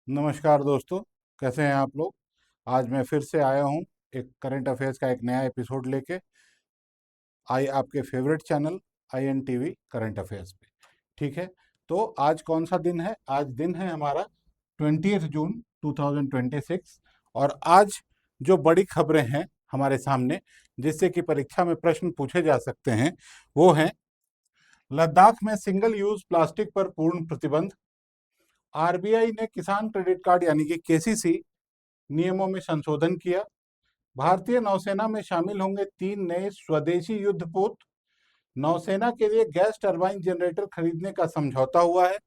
नमस्कार दोस्तों, कैसे हैं आप लोग। आज मैं फिर से आया हूं एक करंट अफेयर्स का एक नया एपिसोड लेके। आई आपके favourite channel INTV current affairs पे। ठीक है, तो आज कौन सा दिन है? आज दिन है हमारा 20 जून 2026। और आज जो बड़ी खबरें हैं हमारे सामने, जिससे कि परीक्षा में प्रश्न पूछे जा सकते हैं, वो हैं: लद्दाख में सिंगल यूज प्लास्टिक पर पूर्ण प्रतिबंध, RBI ने किसान क्रेडिट कार्ड यानी कि KCC नियमों में संशोधन किया, भारतीय नौसेना में शामिल होंगे 3 नए स्वदेशी युद्धपोत, नौसेना के लिए गैस टरबाइन जनरेटर खरीदने का समझौता हुआ है,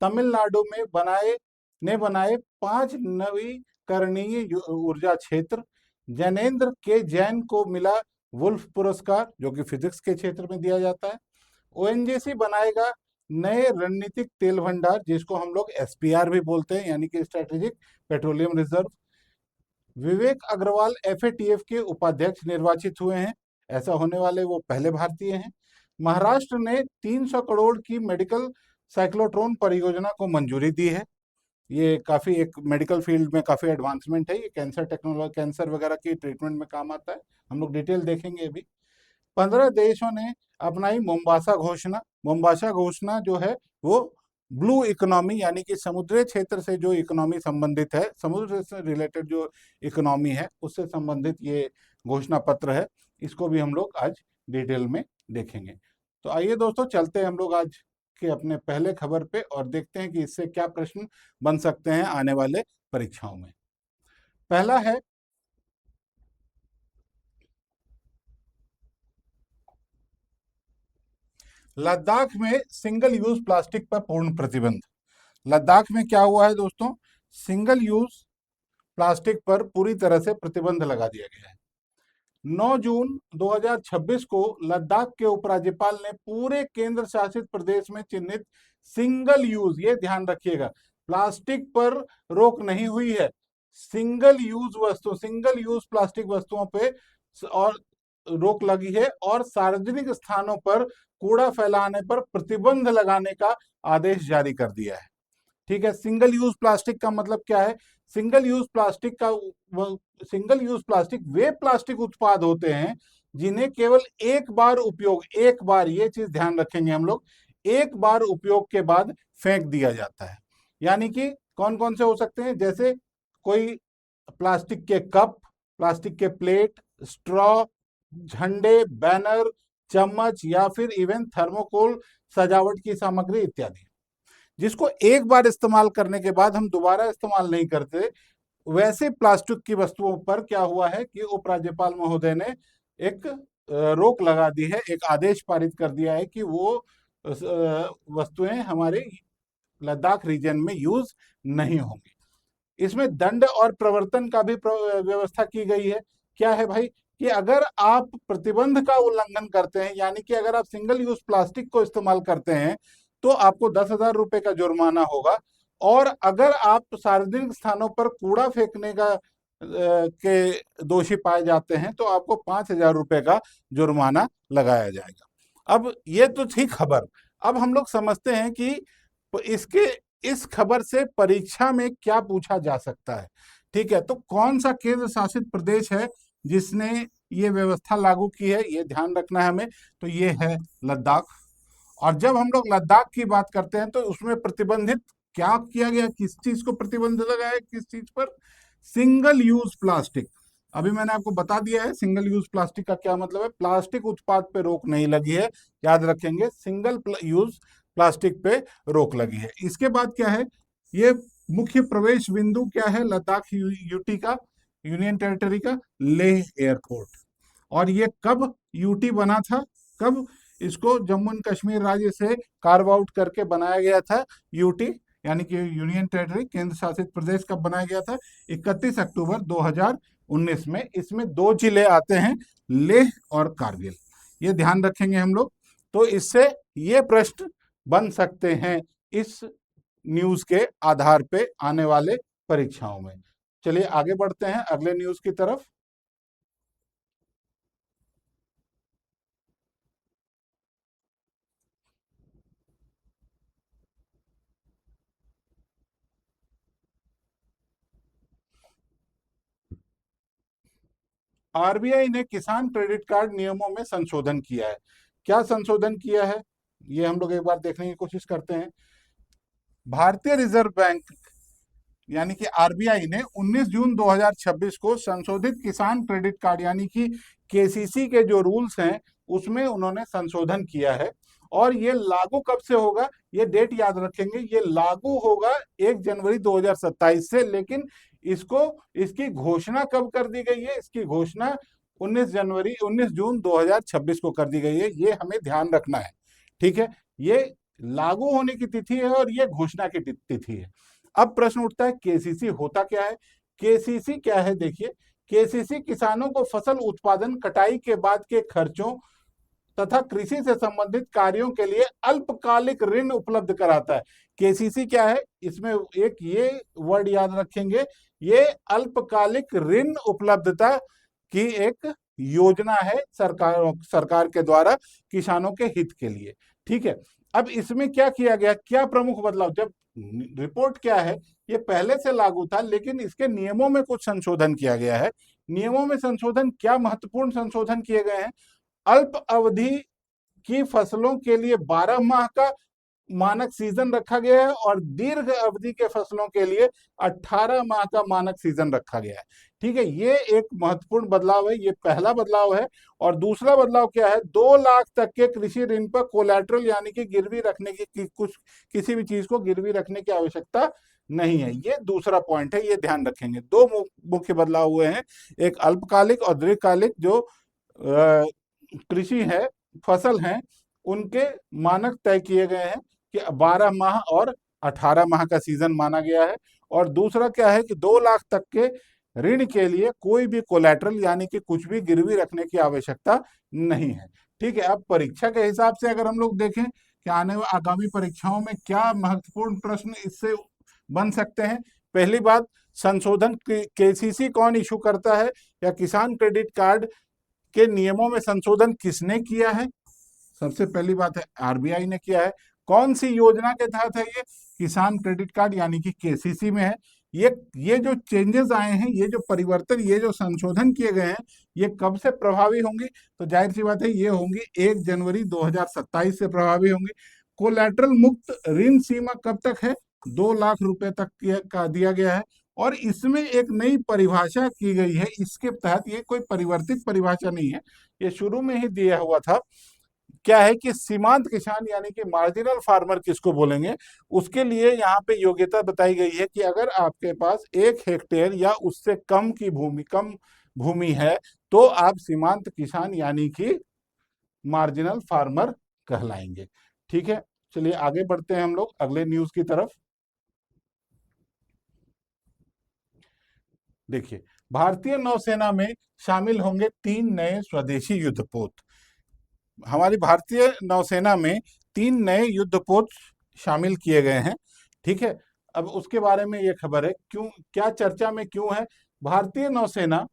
तमिलनाडु में बनाए 5 नवीकरणीय ऊर्जा क्षेत्र, जैनेन्द्र के जैन को मिला वुल्फ पुरस्कार जो कि फिजिक्स के क्षेत्र में दिया जाता है, ONGC बनाएगा नए रणनीतिक तेल भंडार जिसको हम लोग SPR भी बोलते हैं यानी कि स्ट्रेटेजिक पेट्रोलियम रिजर्व, विवेक अग्रवाल FATF के उपाध्यक्ष निर्वाचित हुए हैं, ऐसा होने वाले वो पहले भारतीय हैं। महाराष्ट्र ने 300 करोड़ की मेडिकल साइक्लोट्रॉन परियोजना को मंजूरी दी है। ये काफ़ी एक मेडिकल फील्ड में काफ़ी एडवांसमेंट है। ये कैंसर टेक्नोलॉजी, कैंसर वगैरह की ट्रीटमेंट में काम आता है। हम लोग डिटेल देखेंगे अभी। 15 देशों ने अपनाई मोम्बासा घोषणा। मोम्बासा घोषणा जो है वो ब्लू इकोनॉमी यानी कि समुद्री क्षेत्र से जो इकोनॉमी संबंधित है, समुद्र से रिलेटेड जो इकोनॉमी है उससे संबंधित ये घोषणा पत्र है। इसको भी हम लोग आज डिटेल में देखेंगे। तो आइए दोस्तों, चलते हैं हम लोग आज के अपने पहले खबर पे और देखते हैं कि इससे क्या प्रश्न बन सकते हैं आने वाले परीक्षाओं में। पहला है, लद्दाख में सिंगल यूज प्लास्टिक पर पूर्ण प्रतिबंध। लद्दाख में क्या हुआ है दोस्तों? सिंगल यूज प्लास्टिक पर पूरी तरह से प्रतिबंध लगा दिया गया है। 9 जून 2026 को लद्दाख के उपराज्यपाल ने पूरे केंद्र शासित प्रदेश में चिन्हित सिंगल यूज, ये ध्यान रखिएगा, प्लास्टिक पर रोक नहीं हुई है, सिंगल यूज प्लास्टिक वस्तुओं पे और रोक लगी है और सार्वजनिक स्थानों पर कूड़ा फैलाने पर प्रतिबंध लगाने का आदेश जारी कर दिया है। ठीक है, सिंगल यूज प्लास्टिक का मतलब क्या है? सिंगल यूज प्लास्टिक का सिंगल यूज प्लास्टिक वे प्लास्टिक उत्पाद होते हैं जिन्हें केवल एक बार उपयोग, एक बार, ये चीज ध्यान रखेंगे हम लोग, एक बार उपयोग के बाद फेंक दिया जाता है। यानी कि कौन कौन से हो सकते हैं? जैसे कोई प्लास्टिक के कप, प्लास्टिक के प्लेट, स्ट्रॉ, झंडे, बैनर, चम्मच या फिर इवन थर्मोकोल, सजावट की सामग्री इत्यादि, जिसको एक बार इस्तेमाल करने के बाद हम दोबारा इस्तेमाल नहीं करते, वैसे प्लास्टिक की वस्तुओं पर क्या हुआ है कि उपराज्यपाल महोदय ने एक रोक लगा दी है, एक आदेश पारित कर दिया है कि वो वस्तुएं हमारे लद्दाख रीजन में यूज नहीं होंगी। इसमें दंड और प्रवर्तन का भी व्यवस्था की गई है। क्या है भाई? कि अगर आप प्रतिबंध का उल्लंघन करते हैं, यानी कि अगर आप सिंगल यूज प्लास्टिक को इस्तेमाल करते हैं तो आपको 10,000 रुपए का जुर्माना होगा, और अगर आप सार्वजनिक स्थानों पर कूड़ा फेंकने का के दोषी पाए जाते हैं तो आपको 5,000 रुपए का जुर्माना लगाया जाएगा। अब ये तो थी खबर। अब हम लोग समझते हैं कि इसके इस खबर से परीक्षा में क्या पूछा जा सकता है। ठीक है, तो कौन सा केंद्र शासित प्रदेश है जिसने ये व्यवस्था लागू की है, ये ध्यान रखना है हमें। तो ये है लद्दाख। और जब हम लोग लद्दाख की बात करते हैं तो उसमें प्रतिबंधित क्या किया गया, किस चीज को प्रतिबंध लगाया, किस चीज पर? Single use plastic. अभी मैंने आपको बता दिया है सिंगल यूज प्लास्टिक का क्या मतलब है। प्लास्टिक उत्पाद पे रोक नहीं लगी है, याद रखेंगे, सिंगल यूज प्लास्टिक पे रोक लगी है। इसके बाद क्या है? ये मुख्य प्रवेश बिंदु क्या है लद्दाख यूटी का, यूनियन टेरिटरी का? लेह एयरपोर्ट। और ये कब यूटी बना था? कब इसको जम्मू एंड कश्मीर राज्य से कार्व आउट करके बनाया गया था यूटी, यानी कि यूनियन टेरिटरी, केंद्र शासित प्रदेश, कब बनाया गया था? 31 अक्टूबर 2019 में। इसमें दो जिले आते हैं, लेह और कारगिल, ये ध्यान रखेंगे हम लोग। तो इससे ये प्रश्न बन सकते हैं इस न्यूज के आधार पे आने वाले परीक्षाओं में। चलिए आगे बढ़ते हैं अगले न्यूज की तरफ। आरबीआई ने किसान क्रेडिट कार्ड नियमों में संशोधन किया है। क्या संशोधन किया है, ये हम लोग एक बार देखने की कोशिश करते हैं। भारतीय रिजर्व बैंक यानी कि आरबीआई ने 19 जून 2026 को संशोधित किसान क्रेडिट कार्ड यानी कि केसीसी के जो रूल्स हैं उसमें उन्होंने संशोधन किया है। और ये लागू कब से होगा, ये डेट याद रखेंगे, ये लागू होगा 1 जनवरी 2027 से। लेकिन इसको इसकी घोषणा कब कर दी गई है, इसकी घोषणा 19 जून 2026 को कर दी गई है, ये हमें ध्यान रखना है। ठीक है, ये लागू होने की तिथि है और ये घोषणा की तिथि है। अब प्रश्न उठता है केसीसी होता क्या है। केसीसी क्या है, देखिए, केसीसी किसानों को फसल उत्पादन, कटाई के बाद के खर्चों तथा कृषि से संबंधित कार्यों के लिए अल्पकालिक ऋण उपलब्ध कराता है। केसीसी क्या है, इसमें एक ये वर्ड याद रखेंगे, ये अल्पकालिक ऋण उपलब्धता की एक योजना है सरकार के द्वारा किसानों के हित के लिए। ठीक है, अब इसमें क्या किया गया, क्या प्रमुख बदलाव, जब रिपोर्ट क्या है, ये पहले से लागू था लेकिन इसके नियमों में कुछ संशोधन किया गया है। नियमों में संशोधन, क्या महत्वपूर्ण संशोधन किए गए हैं। अल्प अवधि की फसलों के लिए 12 माह का मानक सीजन रखा गया है और दीर्घ अवधि के फसलों के लिए 18 माह का मानक सीजन रखा गया है। ठीक है, ये एक महत्वपूर्ण बदलाव है, ये पहला बदलाव है। और दूसरा बदलाव क्या है, 2 लाख तक के कृषि ऋण पर कोलैटरल यानी कि गिरवी रखने की कुछ किसी भी चीज को गिरवी रखने की आवश्यकता नहीं है। ये दूसरा पॉइंट है, ये ध्यान रखेंगे। दो मुख्य बदलाव हुए हैं, एक अल्पकालिक और दीर्घकालिक जो कृषि है, फसल है, उनके मानक तय किए गए हैं कि 12 माह और 18 माह का सीजन माना गया है। और दूसरा क्या है कि 2 लाख तक के ऋण के लिए कोई भी कोलैटरल यानी कि कुछ भी गिरवी रखने की आवश्यकता नहीं है। ठीक है, अब परीक्षा के हिसाब से अगर हम लोग देखें कि आगामी परीक्षाओं में क्या महत्वपूर्ण प्रश्न इससे बन सकते हैं। पहली बात, संशोधन केसीसी कौन इशू करता है, या किसान क्रेडिट कार्ड के नियमों में संशोधन किसने किया है। सबसे पहली बात है आरबीआई ने किया है। कौन सी योजना के तहत है ये, किसान क्रेडिट कार्ड यानी कि केसीसी में है। ये जो चेंजेस आए हैं, ये जो परिवर्तन, ये जो संशोधन किए गए हैं, ये कब से प्रभावी होंगे, तो जाहिर सी बात है ये होंगी 1 जनवरी 2027 से प्रभावी होंगे। कोलैटरल मुक्त ऋण सीमा कब तक है, 2 लाख रुपए तक का दिया गया है। और इसमें एक नई परिभाषा की गई है, इसके तहत, ये कोई परिवर्तित परिभाषा नहीं है, ये शुरू में ही दिया हुआ था। क्या है कि सीमांत किसान यानी कि मार्जिनल फार्मर किसको बोलेंगे, उसके लिए यहाँ पे योग्यता बताई गई है कि अगर आपके पास 1 हेक्टेयर या उससे कम भूमि है तो आप सीमांत किसान यानी कि मार्जिनल फार्मर कहलाएंगे। ठीक है, चलिए आगे बढ़ते हैं हम लोग अगले न्यूज की तरफ। देखिए, भारतीय नौसेना में शामिल होंगे 3 नए स्वदेशी युद्धपोत। हमारी भारतीय नौसेना में 3 नए युद्धपोत शामिल किए गए हैं। ठीक है, अब उसके बारे में ये खबर है, क्यों, क्या चर्चा में क्यों है। भारतीय नौसेना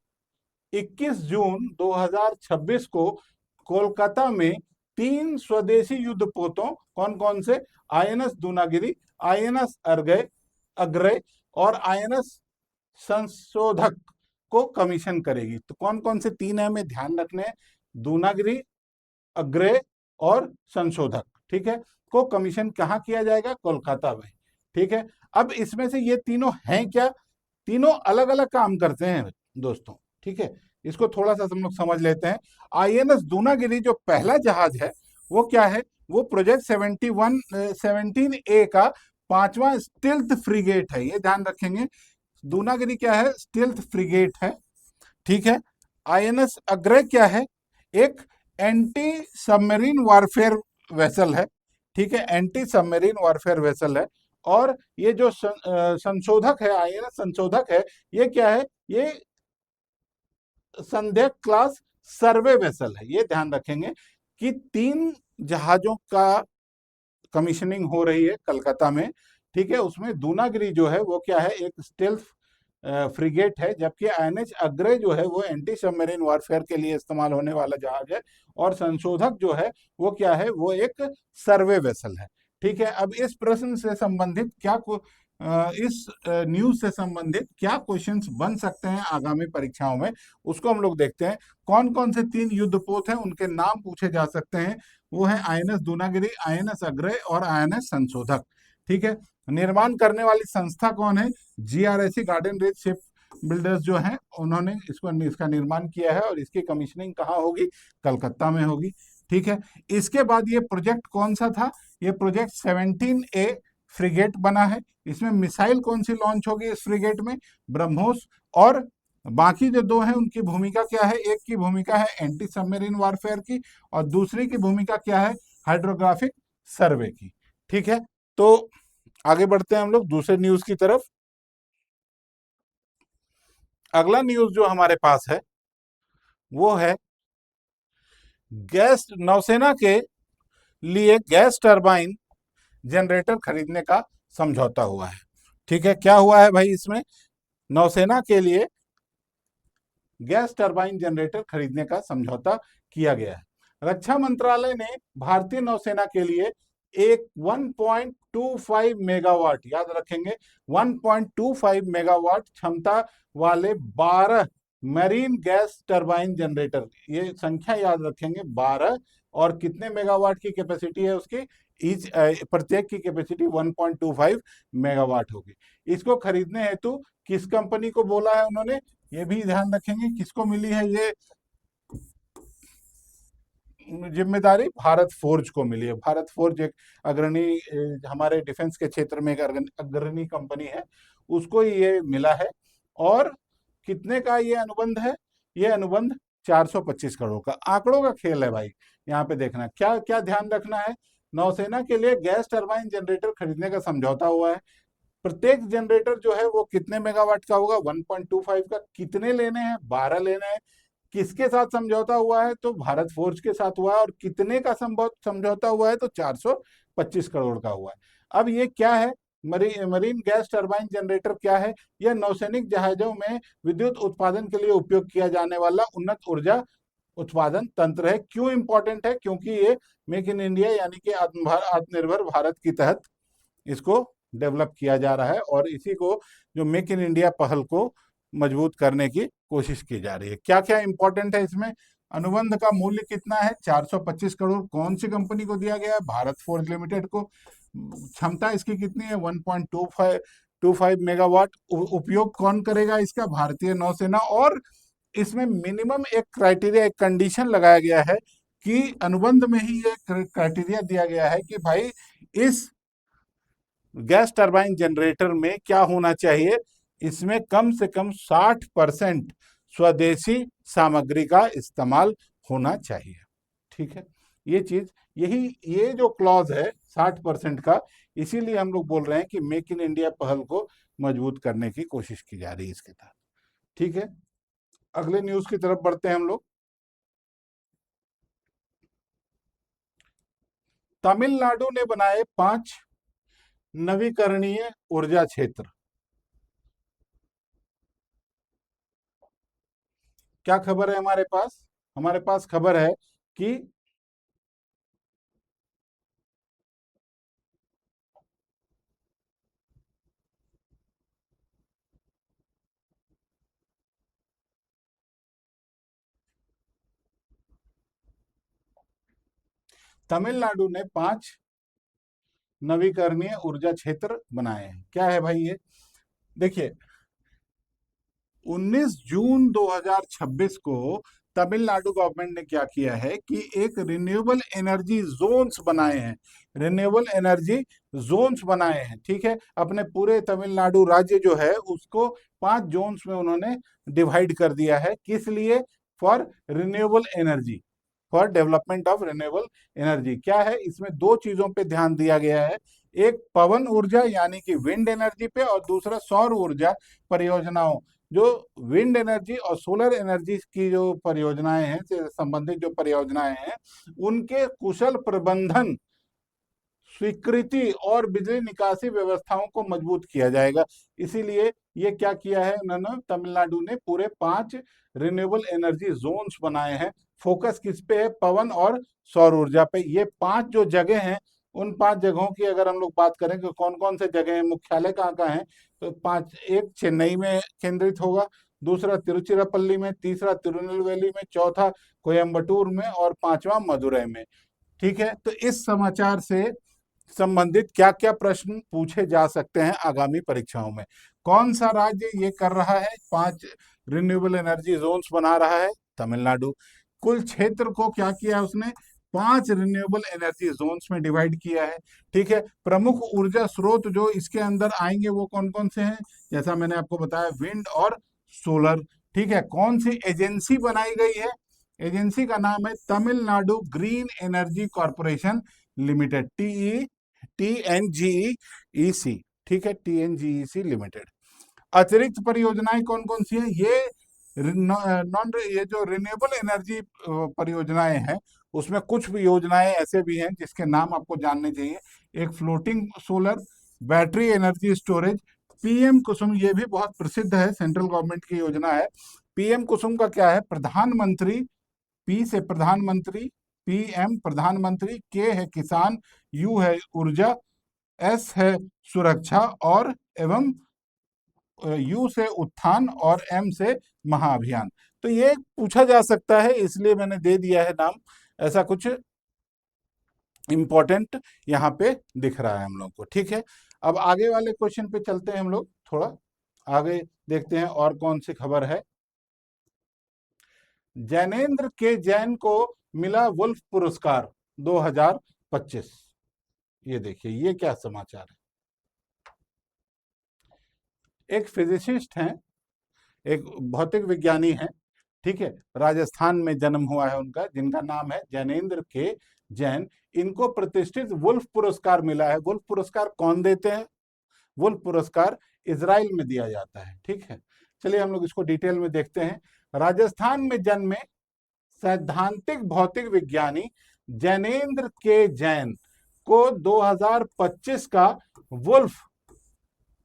21 जून 2026 को कोलकाता में 3 स्वदेशी युद्धपोतों, कौन कौन से, आईएनएस दूनागिरी, आईएनएस अग्रय और आईएनएस संशोधक को कमीशन करेगी। तो कौन कौन से 3 है हमें ध्यान रखने हैं, दूनागिरी, अग्रय और संशोधक। ठीक है, को कमीशन कहाँ किया जाएगा, कोलकाता में। ठीक है, अब इसमें से ये तीनों हैं क्या, तीनों अलग अलग काम करते हैं दोस्तों। ठीक है, इसको थोड़ा सा हम लोग समझ लेते हैं। आईएनएस दूनागिरी जो पहला जहाज है वो क्या है, वो प्रोजेक्ट 17A का 5वां स्टील्थ फ्रिगेट है, ये ध्यान रखेंगे। दूनागिरी क्या है, स्टील्थ फ्रिगेट है। ठीक है, आईएनएस अग्रय क्या है, एक एंटी सबमरीन वारफेयर वेसल है। ठीक है, एंटी सबमरीन वारफेयर वेसल है। और ये जो संशोधक है, आईएनएस संशोधक है, ये क्या है, ये संदेह क्लास सर्वे वेसल है। ये ध्यान रखेंगे कि 3 जहाजों का कमीशनिंग हो रही है कलकत्ता में। ठीक है, उसमें दूनागिरी जो है वो क्या है, एक स्टेल्थ फ्रिगेट है, जबकि आईएनएस अग्रय जो है वो एंटी सबमरीन वारफेयर के लिए इस्तेमाल होने वाला जहाज है। और संशोधक जो है वो क्या है, वो एक सर्वे वेसल है। ठीक है, अब इस प्रश्न से संबंधित इस न्यूज से संबंधित क्या क्वेश्चंस बन सकते हैं आगामी परीक्षाओं में, उसको हम लोग देखते हैं। कौन कौन से 3 युद्धपोत हैं, उनके नाम पूछे जा सकते हैं। वो है आईएनएस दूनागिरी, आईएनएस अग्रय और आईएनएस संशोधक। ठीक है। निर्माण करने वाली संस्था कौन है? जीआरएसी गार्डन रिच शिप बिल्डर्स जो हैं, उन्होंने इसका निर्माण किया है और इसकी कमीशनिंग कहाँ होगी? कलकत्ता में होगी। ठीक है। इसके बाद ये प्रोजेक्ट कौन सा था? ये प्रोजेक्ट 17A फ्रिगेट बना है। इसमें मिसाइल कौन सी लॉन्च होगी इस फ्रिगेट में? ब्रह्मोस। और बाकी जो दो हैं उनकी भूमिका क्या है? एक की भूमिका है एंटी सबमरीन वारफेयर की, और दूसरी की भूमिका क्या है? हाइड्रोग्राफिक सर्वे की। ठीक है। तो आगे बढ़ते हैं हम लोग दूसरे न्यूज की तरफ। अगला न्यूज जो हमारे पास है वो है गैस नौसेना के लिए गैस टरबाइन जनरेटर खरीदने का समझौता हुआ है। ठीक है। क्या हुआ है भाई? इसमें नौसेना के लिए गैस टरबाइन जनरेटर खरीदने का समझौता किया गया है। रक्षा मंत्रालय ने भारतीय नौसेना के लिए एक 1.25 मेगावाट, याद रखेंगे 1.25 मेगावाट क्षमता वाले 12 मरीन गैस टरबाइन जनरेटर, ये संख्या याद रखेंगे 12, और कितने मेगावाट की कैपेसिटी है उसकी? प्रत्येक की कैपेसिटी 1.25 मेगावाट होगी। इसको खरीदने हेतु किस कंपनी को बोला है उन्होंने? ये भी ध्यान रखेंगे, किसको मिली है ये जिम्मेदारी? भारत फोर्ज को मिली है। भारत फोर्ज एक अग्रणी हमारे डिफेंस के क्षेत्र में एक अग्रणी कंपनी है, उसको ये मिला है। और कितने का ये अनुबंध है? ये अनुबंध 425 करोड़ का। आंकड़ों का खेल है भाई, यहाँ पे देखना क्या क्या ध्यान रखना है। नौसेना के लिए गैस टरबाइन जनरेटर खरीदने का समझौता हुआ है। प्रत्येक जनरेटर जो है वो कितने मेगावाट का होगा? 1.25 का। कितने लेने हैं? 12 लेने हैं। किसके साथ समझौता हुआ है? तो भारत फोर्ज के साथ हुआ है। और कितने का समझौता हुआ है? तो 425 करोड़ का हुआ है। अब ये क्या है? मरीन गैस टरबाइन जनरेटर क्या है? यह नौसैनिक जहाजों में विद्युत उत्पादन के लिए उपयोग किया जाने वाला उन्नत ऊर्जा उत्पादन तंत्र है। क्यों इंपॉर्टेंट है? क्योंकि ये मेक इन इंडिया यानी कि आत्मनिर्भर भारत की तहत इसको डेवलप किया जा रहा है, और इसी को जो मेक इन इंडिया पहल को मजबूत करने की कोशिश की जा रही है। क्या क्या इंपॉर्टेंट है इसमें? अनुबंध का मूल्य कितना है? 425 करोड़। कौन सी कंपनी को दिया गया है? भारत फोर्ज लिमिटेड को। क्षमता इसकी कितनी है? 1.25 मेगावाट। उपयोग कौन करेगा इसका? भारतीय नौसेना। और इसमें मिनिमम एक क्राइटेरिया, एक कंडीशन लगाया गया है कि अनुबंध में ही ये क्राइटेरिया दिया गया है कि भाई इस गैस टरबाइन जनरेटर में क्या होना चाहिए? इसमें कम से कम 60% स्वदेशी सामग्री का इस्तेमाल होना चाहिए। ठीक है। ये चीज, यही ये जो क्लॉज है 60% का, इसीलिए हम लोग बोल रहे हैं कि मेक इन इंडिया पहल को मजबूत करने की कोशिश की जा रही है इसके तहत। ठीक है। अगले न्यूज की तरफ बढ़ते हैं हम लोग। तमिलनाडु ने बनाए 5 नवीकरणीय ऊर्जा क्षेत्र। क्या खबर है हमारे पास? हमारे पास खबर है कि तमिलनाडु ने 5 नवीकरणीय ऊर्जा क्षेत्र बनाए हैं। क्या है भाई ये? देखिए, 19 जून 2026 को तमिलनाडु गवर्नमेंट ने क्या किया है कि एक रिन्यूएबल एनर्जी जोन्स बनाए हैं। रिन्यूएबल एनर्जी जोन्स बनाए हैं। ठीक है। अपने पूरे तमिलनाडु राज्य जो है उसको 5 जोन्स में उन्होंने डिवाइड कर दिया है। किस लिए? For renewable energy, for development of renewable energy. क्या है इसमें? दो चीजों पे ध्यान दिया गया है। एक पवन ऊर्जा यानी कि विंड एनर्जी पे, और दूसरा सौर ऊर्जा परियोजनाओं। जो विंड एनर्जी और सोलर एनर्जी की जो परियोजनाएं हैं, से संबंधित जो परियोजनाएं हैं, उनके कुशल प्रबंधन, स्वीकृति और बिजली निकासी व्यवस्थाओं को मजबूत किया जाएगा। इसीलिए ये क्या किया है उन्होंने? तमिलनाडु ने पूरे 5 रिन्यूएबल एनर्जी जोन्स बनाए हैं। फोकस किस पे है? पवन और सौर ऊर्जा पे। ये 5 जो जगह हैं उन 5 जगहों की अगर हम लोग बात करें कि कौन कौन से जगह हैं, मुख्यालय कहाँ कहाँ है, तो पांच, एक चेन्नई में केंद्रित होगा, दूसरा तिरुचिरापल्ली में, तीसरा तिरुनेलवेली में, चौथा कोयम्बटूर में और पांचवा मदुरई में। ठीक है, तो इस समाचार से संबंधित क्या क्या प्रश्न पूछे जा सकते हैं आगामी परीक्षाओं में? कौन सा राज्य ये कर रहा है, 5 रिन्यूएबल एनर्जी जोन्स बना रहा है? तमिलनाडु। कुल क्षेत्र को क्या किया उसने? 5 रिन्यूएबल एनर्जी जोन्स में डिवाइड किया है। ठीक है, प्रमुख ऊर्जा स्रोत जो इसके अंदर आएंगे वो कौन कौन से हैं? जैसा मैंने आपको बताया, विंड और सोलर। ठीक है, कौन सी एजेंसी बनाई गई है? एजेंसी का नाम है Tamil Nadu green energy corporation limited, TNGEC। ठीक है, TNGEC लिमिटेड। अतिरिक्त परियोजनाएं कौन कौन सी हैं? ये जो रिन्यूएबल एनर्जी परियोजनाएं हैं, उसमें कुछ भी योजनाएं ऐसे भी हैं जिसके नाम आपको जानने चाहिए। एक floating solar, battery energy storage, PM Kusum, ये भी बहुत प्रसिद्ध है, सेंट्रल गवर्नमेंट की योजना है। पीएम कुसुम का क्या है? प्रधानमंत्री, पी से प्रधानमंत्री, पीएम प्रधानमंत्री, के है किसान, यू है ऊर्जा, एस है सुरक्षा और एवं यू से उत्थान और एम से महाअभियान। तो ये पूछा जा सकता है, इसलिए मैंने दे दिया है नाम, ऐसा कुछ इंपॉर्टेंट यहाँ पे दिख रहा है हम लोग को। ठीक है, अब आगे वाले क्वेश्चन पे चलते हैं हम लोग, थोड़ा आगे देखते हैं और कौन सी खबर है। जैनेन्द्र के जैन को मिला वुल्फ पुरस्कार 2025। ये देखिए, ये क्या समाचार है। एक फिजिसिस्ट हैं, एक भौतिक विज्ञानी हैं, ठीक है, राजस्थान में जन्म हुआ है उनका, जिनका नाम है जैनेन्द्र के जैन। इनको प्रतिष्ठित वुल्फ पुरस्कार मिला है। वुल्फ पुरस्कार कौन देते हैं? वुल्फ पुरस्कार इजराइल में दिया जाता है। ठीक है, चलिए हम लोग इसको डिटेल में देखते हैं। राजस्थान में जन्मे सैद्धांतिक भौतिक विज्ञानी जैनेन्द्र के जैन को 2025 का वुल्फ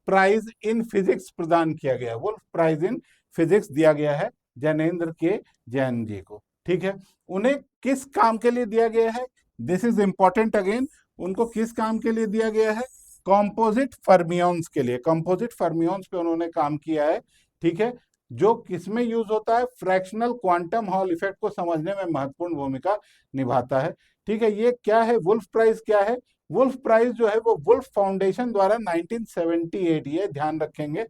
प्राइज इन फिजिक्स प्रदान किया गया। वुल्फ प्राइज इन फिजिक्स दिया गया है जैनेन्द्र के जैन जी को। ठीक है, उन्हें किस काम के लिए दिया गया है? This is important again. उनको किस काम के लिए दिया गया है? कंपोजिट फर्मियंस के लिए। कंपोजिट फर्मियंस पे उन्होंने काम किया है। ठीक है, जो किसमें यूज होता है? फ्रैक्शनल क्वांटम हॉल इफेक्ट को समझने में महत्वपूर्ण भूमिका निभाता है। ठीक है, ये क्या है? वुल्फ प्राइज क्या है? वुल्फ प्राइज जो है वो वुल्फ फाउंडेशन द्वारा 1978, ये ध्यान रखेंगे। ये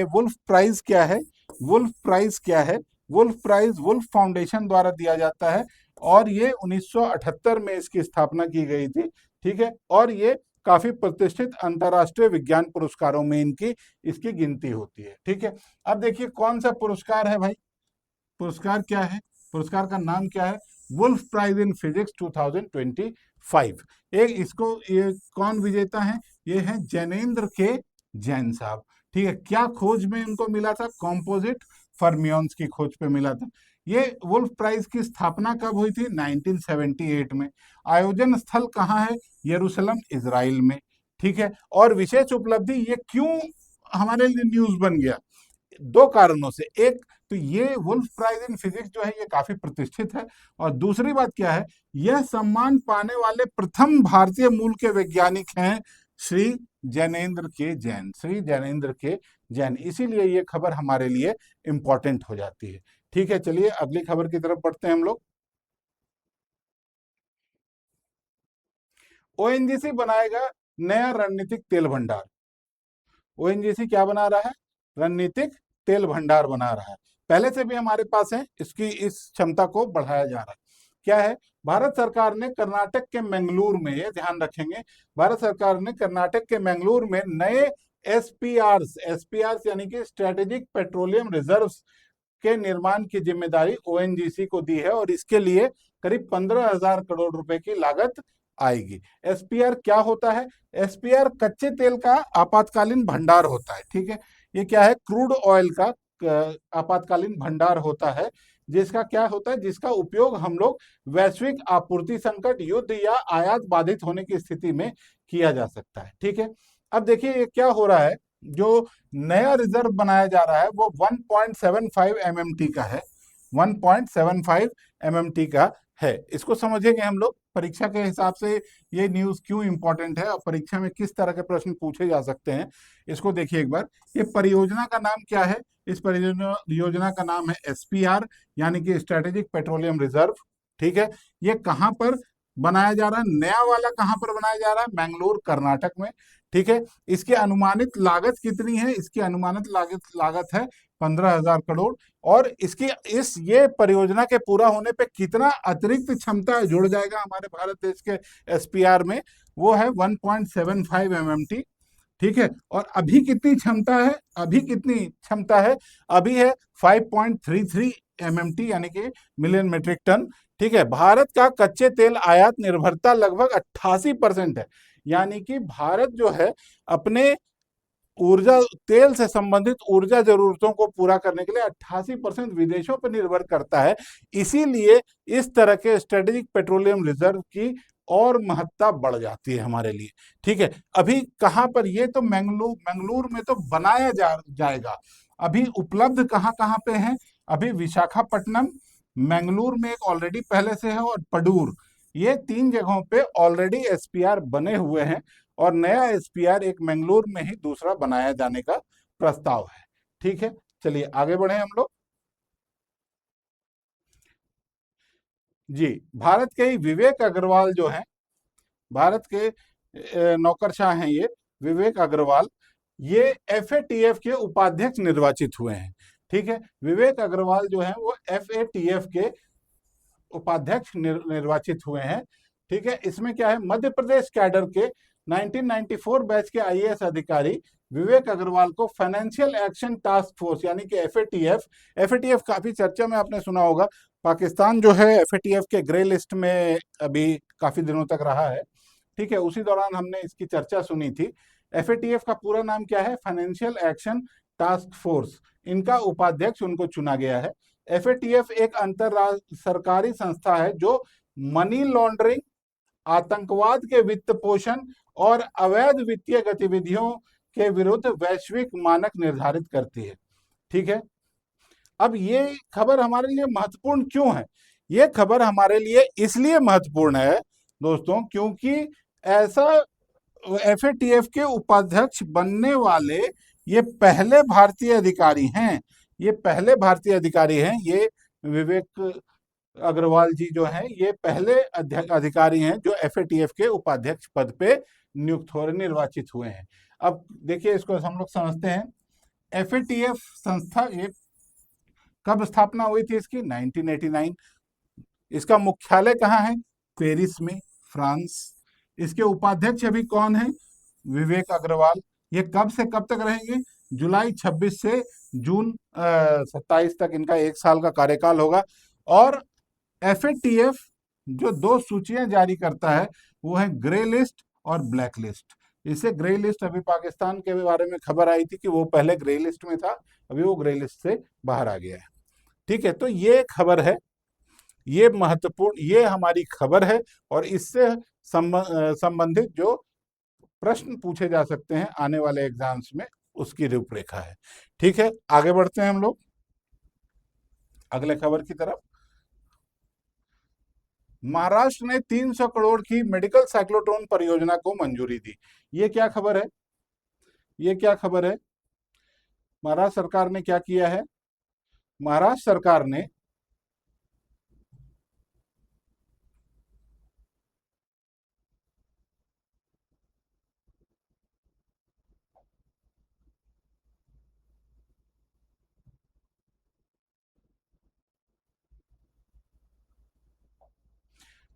वुल्फ प्राइज क्या है? वुल्फ प्राइज क्या है? वुल्फ प्राइज वुल्फ फाउंडेशन द्वारा दिया जाता है और ये 1978 में इसकी स्थापना की गई थी। ठीक है, और ये काफी प्रतिष्ठित अंतरराष्ट्रीय विज्ञान पुरस्कारों में इसकी गिनती होती है। ठीक है, अब देखिए कौन सा पुरस्कार है भाई। पुरस्कार क्या है? पुरस्कार का नाम क्या है? Wolf Prize in physics 2025। ये कौन विजेता है? ये है जैनेन्द्र के जैन साहब। ठीक है, क्या खोज में इनको मिला था? कंपोजिट फर्मियंस की खोज पे मिला था। ये वुल्फ प्राइज की स्थापना कब हुई थी? 1978 में। आयोजन स्थल कहाँ है? यरूशलेम, इजराइल में। ठीक है, और विशेष उपलब्धि ये क्यों हमारे लिए न्यूज बन गया? 2 कारणों से। एक तो ये वुल्फ प्राइज इन फिजिक्स जो है ये काफी प्रतिष्ठित है, और दूसरी बात क्या है, यह सम्मान पाने वाले प्रथम भारतीय मूल के वैज्ञानिक हैं श्री जैनेन्द्र के जैन। श्री जैनेन्द्र के जैन, इसीलिए ये खबर हमारे लिए इंपॉर्टेंट हो जाती है। ठीक है, चलिए अगली खबर की तरफ बढ़ते हैं हम लोग। ओएनजीसी बनाएगा नया रणनीतिक तेल भंडार। ओएनजीसी क्या बना रहा है? रणनीतिक तेल भंडार बना रहा है। पहले से भी हमारे पास है, इसकी इस क्षमता को बढ़ाया जा रहा है। क्या है? भारत सरकार ने कर्नाटक के मंगलूर में, ये ध्यान रखेंगे, भारत सरकार ने कर्नाटक के मंगलूर में नए एसपीआर यानी कि स्ट्रेटेजिक पेट्रोलियम रिजर्व्स के निर्माण की जिम्मेदारी ओएनजीसी को दी है, और इसके लिए करीब 15,000 करोड़ रुपए की लागत आएगी। एसपीआर क्या होता है? एसपीआर कच्चे तेल का आपातकालीन भंडार होता है। ठीक है, ये क्या है? क्रूड ऑयल का आपातकालीन भंडार होता है, जिसका क्या होता है? जिसका उपयोग हम लोग वैश्विक आपूर्ति संकट, युद्ध या आयात बाधित होने की स्थिति में किया जा सकता है। ठीक है, अब देखिए ये क्या हो रहा है, जो नया रिजर्व बनाया जा रहा है वो 1.75 MMT का है। 1.75 MMT का है, इसको समझेंगे हम लोग। परीक्षा के हिसाब से ये न्यूज क्यों इंपॉर्टेंट है और परीक्षा में किस तरह के प्रश्न पूछे जा सकते हैं, इसको देखिए एक बार। ये परियोजना का नाम क्या है? इस परियोजना योजना का नाम है एसपीआर, यानी कि स्ट्रेटेजिक पेट्रोलियम रिजर्व। ठीक है, ये कहाँ पर बनाया जा रहा है? नया वाला कहाँ पर बनाया जा रहा है? मैंगलोर, कर्नाटक में। ठीक है, इसकी अनुमानित लागत कितनी है? इसकी अनुमानित लागत है 15,000 करोड़। और इसकी ये परियोजना के पूरा होने पे कितना अतिरिक्त क्षमता जुड़ जाएगा हमारे भारत देश के एसपीआर में? वो है 1.75 MMT। ठीक है, और अभी कितनी क्षमता है? अभी है 5.33 MMT, यानी कि मिलियन मीट्रिक टन। ठीक है, भारत का कच्चे तेल आयात निर्भरता लगभग 88% है, यानी कि भारत जो है अपने ऊर्जा तेल से संबंधित ऊर्जा जरूरतों को पूरा करने के लिए 88% विदेशों पर निर्भर करता है। इसीलिए इस तरह के स्ट्रेटेजिक पेट्रोलियम रिजर्व की और महत्ता बढ़ जाती है हमारे लिए। ठीक है, अभी कहां पर? ये तो मंगलूर में तो बनाया जाएगा। अभी उपलब्ध कहां कहां पे है? अभी विशाखापट्टनम, मंगलूर में एक ऑलरेडी पहले से है, और पडूर, ये 3 जगहों पे ऑलरेडी एसपीआर बने हुए हैं, और नया एसपीआर एक मंगलूर में ही दूसरा बनाया जाने का प्रस्ताव है। ठीक है, चलिए आगे बढ़े हम लोग। जी, भारत के ही विवेक अग्रवाल जो हैं, भारत के नौकरशाह हैं ये विवेक अग्रवाल, ये एफएटीएफ के उपाध्यक्ष निर्वाचित हुए हैं। ठीक है, विवेक अग्रवाल जो है वो एफएटीएफ के उपाध्यक्ष निर्वाचित हुए हैं। ठीक है, इसमें क्या है? मध्य प्रदेश कैडर के 1994 बैच के आईएएस अधिकारी विवेक अग्रवाल को फाइनेंशियल एक्शन टास्क फोर्स, यानी कि एफएटीएफ काफी चर्चा में आपने सुना होगा। पाकिस्तान जो है एफएटीएफ के ग्रे लिस्ट में अभी काफी दिनों तक रहा है। ठीक है, उसी दौरान हमने इसकी चर्चा सुनी थी। एफएटीएफ का पूरा नाम क्या है? Financial action task force. इनका उपाध्यक्ष उनको चुना गया है। एफएटीएफ एक अंतरराष्ट्रीय सरकारी संस्था है जो मनी लॉन्ड्रिंग, आतंकवाद के वित्त पोषण और अवैध वित्तीय गतिविधियों के विरुद्ध वैश्विक मानक निर्धारित करती है। ठीक है, अब ये खबर हमारे लिए महत्वपूर्ण क्यों है? ये खबर हमारे लिए इसलिए महत्वपूर्ण है दोस्तों, क्योंकि ऐसा एफएटीएफ के उपाध्यक्ष बनने वाले ये पहले भारतीय अधिकारी हैं। ये विवेक अग्रवाल जी जो हैं, ये पहले अधिकारी हैं जो एफएटीएफ के उपाध्यक्ष पद पे नियुक्त हो निर्वाचित हुए हैं। अब देखिए, इसको हम लोग समझते हैं। एफएटीएफ संस्था ये कब स्थापना हुई थी इसकी? 1989। इसका मुख्यालय कहाँ है? पेरिस में, फ्रांस। इसके उपाध्यक्ष अभी कौन है? विवेक अग्रवाल। ये कब से कब तक रहेंगे? जुलाई 26 से जून 27 तक इनका 1 साल का कार्यकाल होगा। और एफएटीएफ जो 2 सूचियां जारी करता है वो है ग्रे लिस्ट और ब्लैक लिस्ट। इसे ग्रे लिस्ट, अभी पाकिस्तान के बारे में खबर आई थी कि वो पहले ग्रे लिस्ट में था, अभी वो ग्रे लिस्ट से बाहर आ गया है। ठीक है, तो ये खबर है, ये महत्वपूर्ण, ये हमारी खबर है, और इससे संबंधित जो प्रश्न पूछे जा सकते हैं आने वाले एग्जाम्स में, उसकी रूपरेखा है। ठीक है, आगे बढ़ते हैं हम लोग अगले खबर की तरफ। महाराष्ट्र ने 300 करोड़ की मेडिकल साइक्लोट्रॉन परियोजना को मंजूरी दी। ये क्या खबर है? महाराष्ट्र सरकार ने क्या किया है?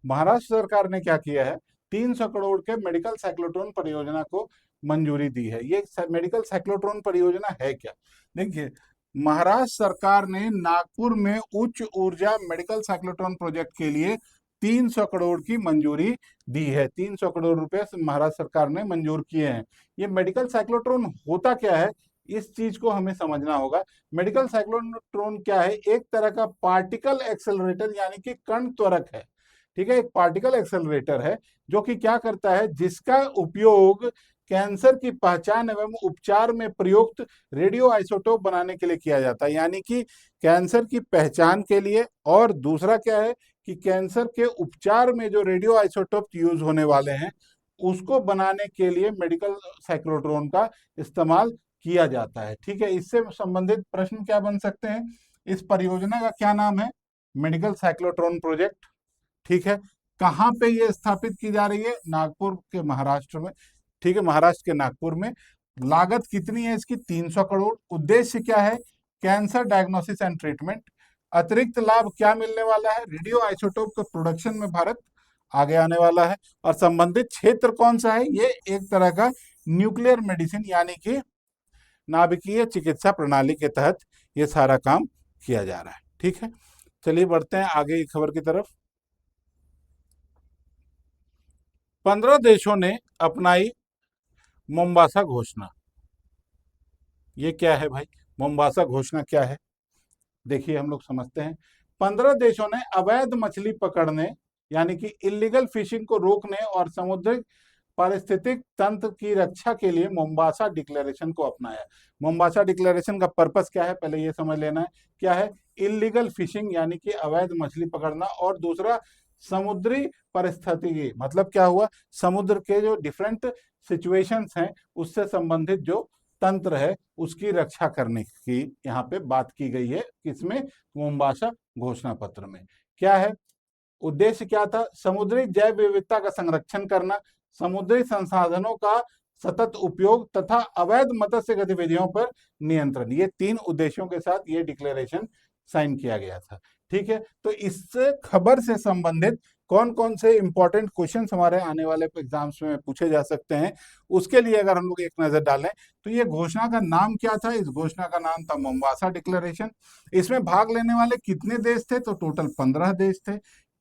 महाराष्ट्र सरकार ने क्या किया है? 300 करोड़ के मेडिकल साइक्लोट्रॉन परियोजना को मंजूरी दी है। ये मेडिकल साइक्लोट्रॉन परियोजना है क्या? देखिए, महाराष्ट्र सरकार ने नागपुर में उच्च ऊर्जा मेडिकल साइक्लोट्रॉन प्रोजेक्ट के लिए 300 करोड़ की मंजूरी दी है। 300 करोड़ रुपए महाराष्ट्र सरकार ने मंजूर किए हैं। ये मेडिकल साइक्लोट्रॉन होता क्या है, इस चीज को हमें समझना होगा। मेडिकल साइक्लोट्रॉन क्या है? एक तरह का पार्टिकल एक्सेलरेटर, यानी कि कण त्वरक है। ठीक है, एक पार्टिकल एक्सेलरेटर है जो कि क्या करता है, जिसका उपयोग कैंसर की पहचान एवं उपचार में प्रयुक्त रेडियो आइसोटोप बनाने के लिए किया जाता है। यानी कि कैंसर की पहचान के लिए, और दूसरा क्या है कि कैंसर के उपचार में जो रेडियो आइसोटोप यूज होने वाले हैं उसको बनाने के लिए मेडिकल साइक्लोट्रॉन का इस्तेमाल किया जाता है। ठीक है, इससे संबंधित प्रश्न क्या बन सकते हैं? इस परियोजना का क्या नाम है? Medical cyclotron project. ठीक है, कहाँ पे ये स्थापित की जा रही है? नागपुर के, महाराष्ट्र में। ठीक है, महाराष्ट्र के नागपुर में। लागत कितनी है इसकी? 300 करोड़। उद्देश्य क्या है? Cancer diagnosis and treatment. अतिरिक्त लाभ क्या मिलने वाला है? रेडियो आइसोटोप के प्रोडक्शन में भारत आगे आने वाला है। और संबंधित क्षेत्र कौन सा है? ये एक तरह का न्यूक्लियर मेडिसिन यानी कि नाभिकीय चिकित्सा प्रणाली के तहत ये सारा काम किया जा रहा है। ठीक है, चलिए बढ़ते हैं आगे की खबर की तरफ। 15 देशों ने अपनाई मोम्बासा घोषणा। ये क्या है भाई? मोम्बासा घोषणा क्या है? देखिए, हम लोग समझते हैं। 15 देशों ने अवैध मछली पकड़ने यानी कि इलीगल फिशिंग को रोकने और समुद्री पारिस्थितिक तंत्र की रक्षा के लिए मोम्बासा डिक्लेरेशन को अपनाया। मोम्बासा डिक्लेरेशन का पर्पस क्या है, पहले ये समझ लेना है। क्या है? इलीगल फिशिंग यानी कि अवैध मछली पकड़ना, और दूसरा समुद्री पारिस्थितिकी, मतलब क्या हुआ? समुद्र के जो डिफरेंट सिचुएशंस हैं उससे संबंधित जो तंत्र है उसकी रक्षा करने की यहाँ पे बात की गई है। किसमें? मोम्बासा घोषणा पत्र में। क्या है उद्देश्य? क्या था? समुद्री जैव विविधता का संरक्षण करना, समुद्री संसाधनों का सतत उपयोग तथा अवैध मत्स्य गतिविधियों पर नियंत्रण। ये 3 उद्देश्यों के साथ ये डिक्लेरेशन साइन किया गया था। ठीक है, तो इस खबर से संबंधित कौन कौन से इंपॉर्टेंट क्वेश्चन हमारे आने वाले एग्जाम्स में पूछे जा सकते हैं, उसके लिए अगर हम लोग एक नजर डालें तो ये घोषणा का नाम क्या था? इस घोषणा का नाम था मोम्बासा डिक्लेरेशन। इसमें भाग लेने वाले कितने देश थे? तो टोटल 15 देश थे।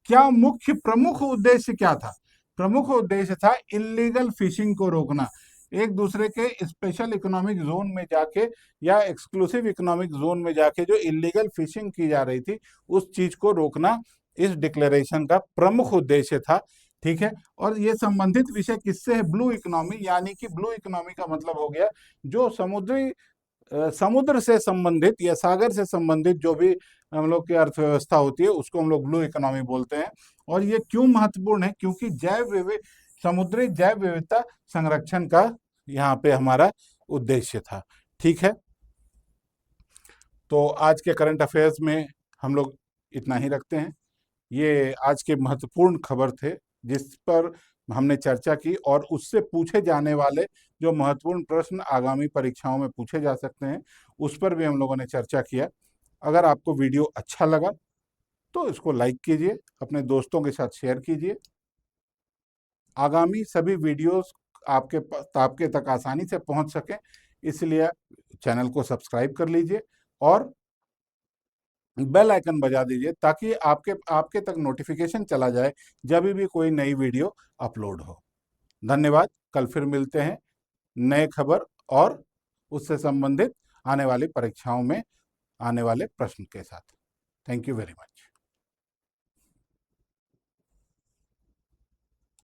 क्या मुख्य प्रमुख उद्देश्य क्या था? प्रमुख उद्देश्य था इलीगल फिशिंग को रोकना। एक दूसरे के स्पेशल इकोनॉमिक जोन में जाके या एक्सक्लूसिव इकोनॉमिक जोन में जाके जो इलीगल फिशिंग की जा रही थी उस चीज को रोकना इस डिक्लेरेशन का प्रमुख उद्देश्य था। ठीक है, और ये संबंधित विषय किससे है? ब्लू इकोनॉमी, यानी कि ब्लू इकोनॉमी का मतलब हो गया जो समुद्र से संबंधित या सागर से संबंधित जो भी हम लोग की अर्थव्यवस्था होती है उसको हम लोग ब्लू इकोनॉमी बोलते हैं। और ये क्यों महत्वपूर्ण है? क्योंकि समुद्री जैव विविधता संरक्षण का यहाँ पे हमारा उद्देश्य था। ठीक है, तो आज के करंट अफेयर्स में हम लोग इतना ही रखते हैं। ये आज के महत्वपूर्ण खबर थे जिस पर हमने चर्चा की, और उससे पूछे जाने वाले जो महत्वपूर्ण प्रश्न आगामी परीक्षाओं में पूछे जा सकते हैं उस पर भी हम लोगों ने चर्चा किया। अगर आपको वीडियो अच्छा लगा तो इसको लाइक कीजिए, अपने दोस्तों के साथ शेयर कीजिए। आगामी सभी वीडियोस आपके तक आसानी से पहुंच सके इसलिए चैनल को सब्सक्राइब कर लीजिए और बेल आइकन बजा दीजिए ताकि आपके तक नोटिफिकेशन चला जाए जब भी कोई नई वीडियो अपलोड हो। धन्यवाद। कल फिर मिलते हैं नए खबर और उससे संबंधित आने वाली परीक्षाओं में आने वाले प्रश्न के साथ। Thank you very much.